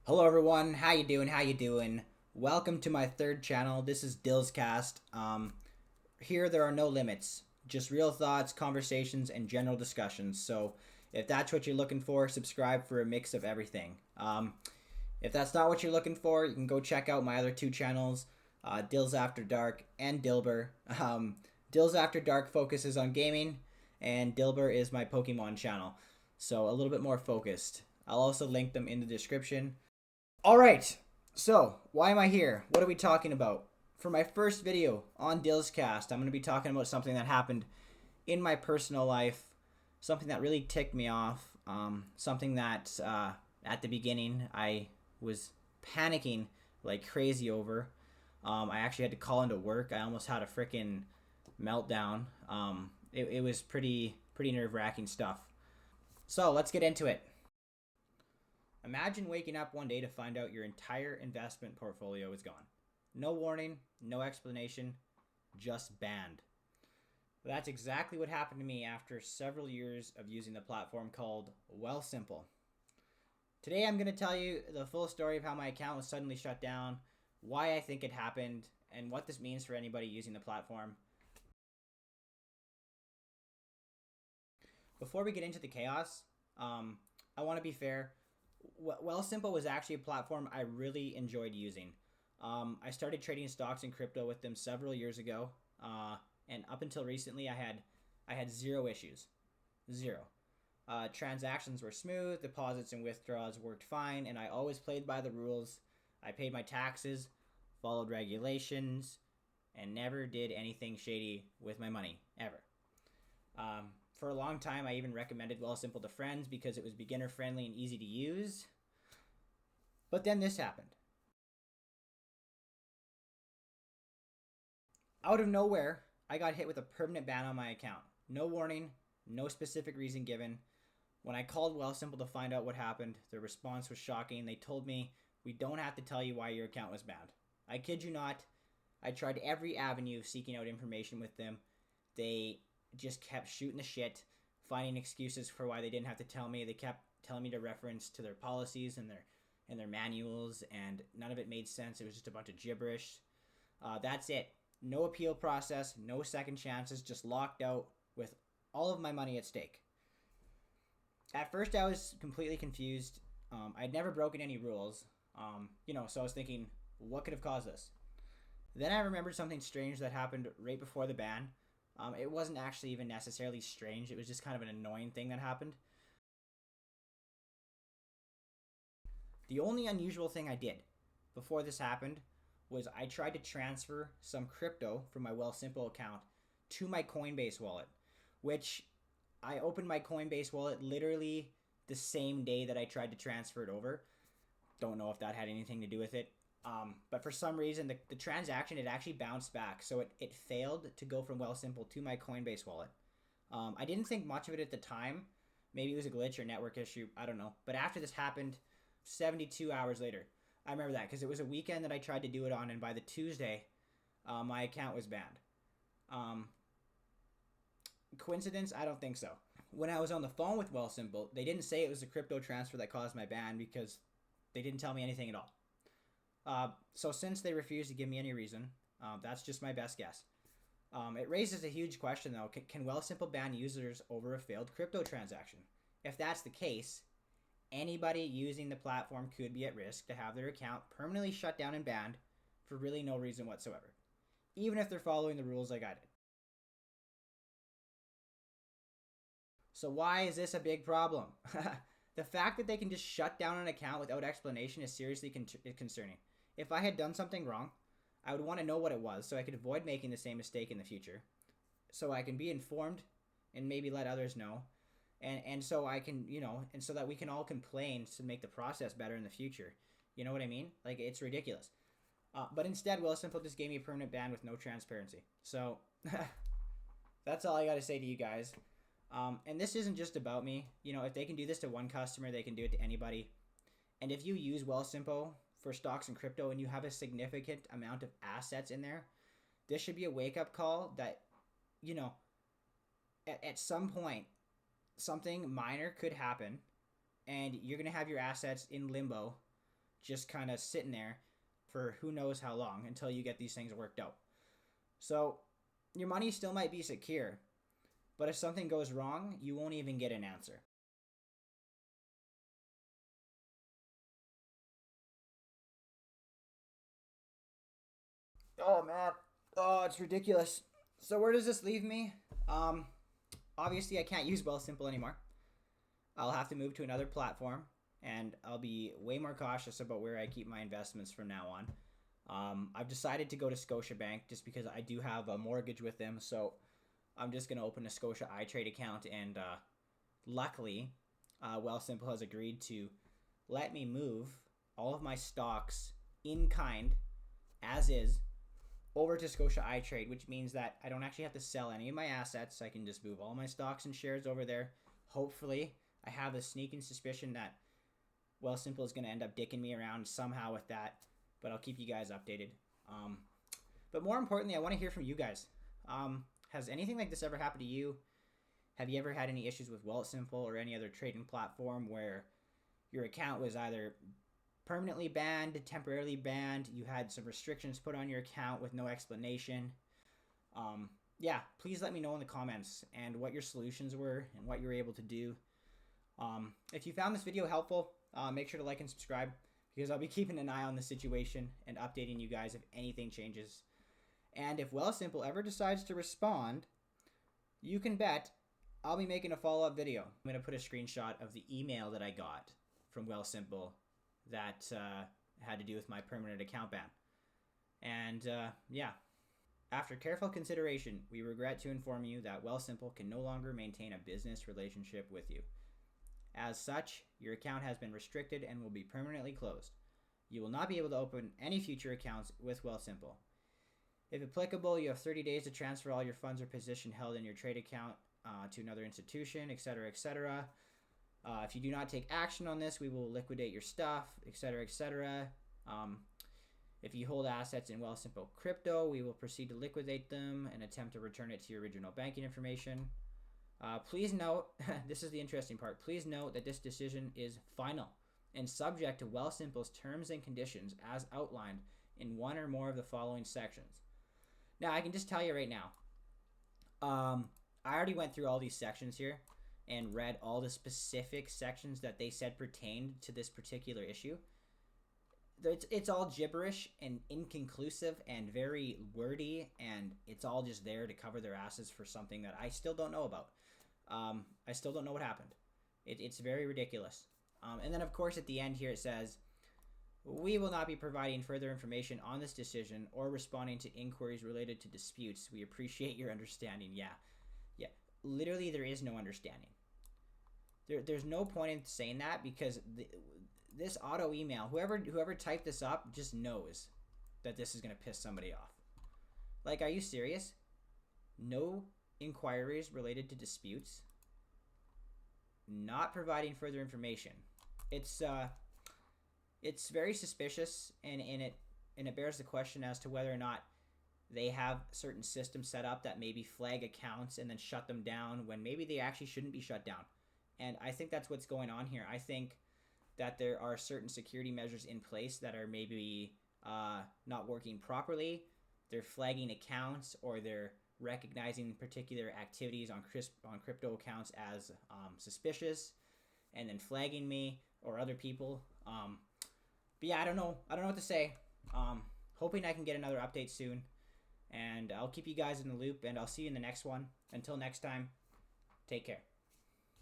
Hello everyone, how you doing? How you doing? Welcome to my third channel. This is Dill's Cast. Here there are no limits, just real thoughts, conversations, and general discussions. So if that's what you're looking for, subscribe for a mix of everything. If that's not what you're looking for, you can go check out my other two channels, Dill's After Dark and Dilber. Dill's After Dark focuses on gaming, and Dilber is my Pokemon channel, so a little bit more focused. I'll also link them in the description. All right. So, why am I here? What are we talking about? For my first video on Dill's Cast, I'm going to be talking about something that happened in my personal life, something that really ticked me off, something that at the beginning I was panicking like crazy over. I actually had to call into work. I almost had a freaking meltdown. It was pretty nerve wracking stuff. So let's get into it. Imagine waking up one day to find out your entire investment portfolio is gone. No warning, no explanation, just banned. That's exactly what happened to me after several years of using the platform called Wealthsimple. Today I'm going to tell you the full story of how my account was suddenly shut down, why I think it happened, and what this means for anybody using the platform. Before we get into the chaos, I want to be fair. Wealthsimple was actually a platform I really enjoyed using. I started trading stocks and crypto with them several years ago, and up until recently, I had zero issues, zero. Transactions were smooth, deposits and withdrawals worked fine, and I always played by the rules. I paid my taxes, followed regulations, and never did anything shady with my money ever. For a long time, I even recommended Wealthsimple to friends because it was beginner friendly and easy to use. But then this happened. Out of nowhere, I got hit with a permanent ban on my account. No warning, no specific reason given. When I called Wealthsimple to find out what happened, their response was shocking. They told me, "We don't have to tell you why your account was banned." I kid you not. I tried every avenue seeking out information with them. They just kept shooting the shit, finding excuses for why they didn't have to tell me. They kept telling me to reference to their policies and their manuals, and none of it made sense. It was just a bunch of gibberish. That's it. No appeal process, no second chances, just locked out with all of my money at stake. At first, I was completely confused. I'd never broken any rules, so I was thinking, what could have caused this? Then I remembered something strange that happened right before the ban. It wasn't actually even necessarily strange. It was just kind of an annoying thing that happened. The only unusual thing I did before this happened was I tried to transfer some crypto from my Wealthsimple account to my Coinbase wallet, which I opened my Coinbase wallet literally the same day that I tried to transfer it over. Don't know if that had anything to do with it. But for some reason, the transaction, it actually bounced back. So it failed to go from Wealthsimple to my Coinbase wallet. I didn't think much of it at the time. Maybe it was a glitch or network issue. I don't know. But after this happened, 72 hours later, I remember that because it was a weekend that I tried to do it on, and by the Tuesday, my account was banned. Um, Coincidence? I don't think so. When I was on the phone with Wealthsimple, they didn't say it was a crypto transfer that caused my ban because they didn't tell me anything at all. So since they refused to give me any reason, that's just my best guess. It raises a huge question though. Can Wealthsimple ban users over a failed crypto transaction? If that's the case, anybody using the platform could be at risk to have their account permanently shut down and banned for really no reason whatsoever, even if they're following the rules like I did. So why is this a big problem? The fact that they can just shut down an account without explanation is seriously concerning. If I had done something wrong, I would want to know what it was so I could avoid making the same mistake in the future. So I can be informed and maybe let others know. And so I can, and so that we can all complain to make the process better in the future. You know what I mean? Like, it's ridiculous. But instead, Wealthsimple just gave me a permanent ban with no transparency. So that's all I got to say to you guys. And this isn't just about me. If they can do this to one customer, they can do it to anybody. And if you use Wealthsimple for stocks and crypto and you have a significant amount of assets in there, this should be a wake-up call that, at some point, something minor could happen and you're going to have your assets in limbo just kind of sitting there for who knows how long until you get these things worked out. So your money still might be secure, but if something goes wrong, you won't even get an answer. Oh man. Oh, it's ridiculous. So where does this leave me? Um, Obviously I can't use Wealthsimple anymore. I'll have to move to another platform, and I'll be way more cautious about where I keep my investments from now on. I've decided to go to Scotiabank just because I do have a mortgage with them, so I'm just gonna open a Scotia iTrade account, and luckily, Wealthsimple has agreed to let me move all of my stocks in kind, as is, over to Scotia iTrade, which means that I don't actually have to sell any of my assets. I can just move all my stocks and shares over there. Hopefully, I have a sneaking suspicion that Wealthsimple is going to end up dicking me around somehow with that, but I'll keep you guys updated. But more importantly, I want to hear from you guys. Has anything like this ever happened to you? Have you ever had any issues with Wealthsimple or any other trading platform where your account was either permanently banned, temporarily banned, you had some restrictions put on your account with no explanation? Yeah, please let me know in the comments and what your solutions were and what you were able to do. If you found this video helpful, make sure to like and subscribe, because I'll be keeping an eye on the situation and updating you guys if anything changes. And if Wealthsimple ever decides to respond, you can bet I'll be making a follow-up video. I'm going to put a screenshot of the email that I got from Wealthsimple that had to do with my permanent account ban. And yeah, after careful consideration, we regret to inform you that Wealthsimple can no longer maintain a business relationship with you. As such, your account has been restricted and will be permanently closed. You will not be able to open any future accounts with Wealthsimple. If applicable, you have 30 days to transfer all your funds or position held in your trade account to another institution, etc., etc. If you do not take action on this, we will liquidate your stuff, etc., etc. If you hold assets in Wealthsimple crypto, we will proceed to liquidate them and attempt to return it to your original banking information. Please note, this is the interesting part, please note that this decision is final and subject to Wealthsimple's terms and conditions as outlined in one or more of the following sections. Now, I can just tell you right now, I already went through all these sections here and read all the specific sections that they said pertained to this particular issue. It's all gibberish and inconclusive and very wordy, and it's all just there to cover their asses for something that I still don't know about. I still don't know what happened. It's very ridiculous. And then, of course, at the end here it says, we will not be providing further information on this decision or responding to inquiries related to disputes. We appreciate your understanding. Yeah. Literally, there is no understanding. There's no point in saying that, because this auto email, whoever typed this up just knows that this is going to piss somebody off. Like, are you serious? No inquiries related to disputes. Not providing further information. It's very suspicious, and it bears the question as to whether or not they have certain systems set up that maybe flag accounts and then shut them down when maybe they actually shouldn't be shut down. And I think that's what's going on here. I think that there are certain security measures in place that are maybe not working properly. They're flagging accounts, or they're recognizing particular activities on crypto accounts as suspicious, and then flagging me or other people. But yeah, I don't know what to say. Hoping I can get another update soon, and I'll keep you guys in the loop, and I'll see you in the next one. Until next time, take care.